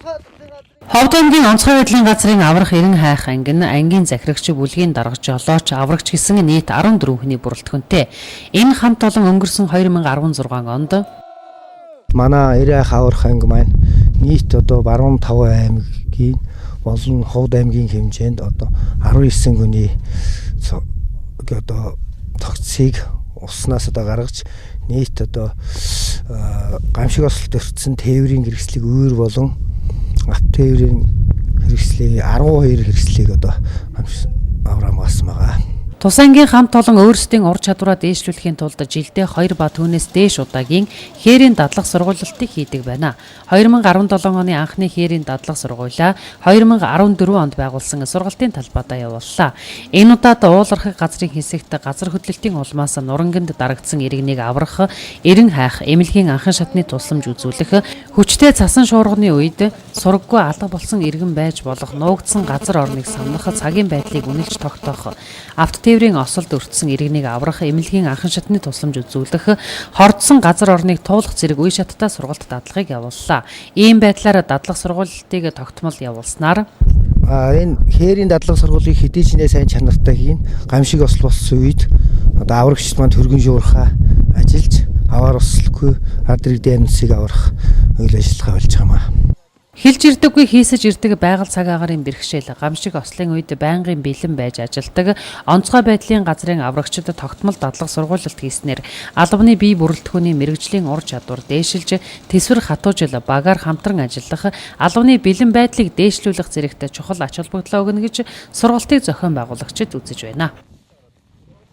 Ховд аймгийн онцгой байдлын газрын аврах эрен хайх анги нь ангийн захирагч, бүлгийн дарга, жолооч, аврагч гэсэн нийт 14 хүний бүрэлдэхүүнтэй. Энэ хамт олон өнгөрсөн 2016 онд манай эрен хайх аврах анги маань нийт баруун 5 аймгийн болон Ховд аймгийн хэмжээнд 19 хүний тогтцыг уснаас гаргаж нийт гамшиг ослолт өртсөн тээврийн хэрэгслийг өөр болон авто тээврийн хэрэгслийг 12 хэрэгслийг авраамгасан байгаа. Тус ангийн хамт олон өөрсдийн ур чадвараа дээшлүүлэхийн тулд жилдээ 2 ба түүнээс дээш удаагийн хээрийн дадлах сургуулилтыг хийдэг байна. 2017 оны анхны хээрийн дадлах сургуулиа 2014 онд байгуулсан сургалтын талбайдаа явууллаа. Энэ удаад уулархаг газрын хэсэгт газар хөдлөлтийн улмаас нурангинд дарагдсан иргэнийг аврах, эрен хайх, эмнэлгийн анхан шатны тусламж үзүүлэх, хүчтэй цасан шуурганы үед сураггүй алга болсон иргэн байж болох нуугдсан газар орныг самнах цагийн байдлыг үнэлж тогтоох, авто тээврийн осолд өртсөн иргэнийг аврах, эмнэлгийн анхан шатны тусламж үзүүлэх, хордсон газар орныг туулах зэрэг үе шаттай сургалт дадлагыг явууллаа. Ийм байдлаар дадлах сургуулилтыг тогтмол явуулснаар энэ хээрийн дадлага сургуулийг хэдий чинээ сайн чанартай хийн гамшиг осол болсон үед аврагчид маань төргөн шуурхаа ажиллаж аваар ослохгүй ард иргэдийн амьсыг аврах үйл ажиллагаа болж байгаамаа. Хилж ирдэггүй хийсэж ирдэг байгаль цаг агарын бэрхшээл, гамшиг ослын үед байнгын бэлэн байж ажилдаг онцгой байдлын газрын аврагчид тогтмол дадлага сургуулилт хийснээр албаны бие бүрэлдэхүүний мэрэгжлийн ур чадвар дээшилж, тэсвэр хатуужил багаар хамтран ажиллах, албаны бэлэн байдлыг дээшлүүлэх зэрэгт чухал ач холбогдлоо өгнө гэж сургалтыг зохион байгуулагчид үзэж байна.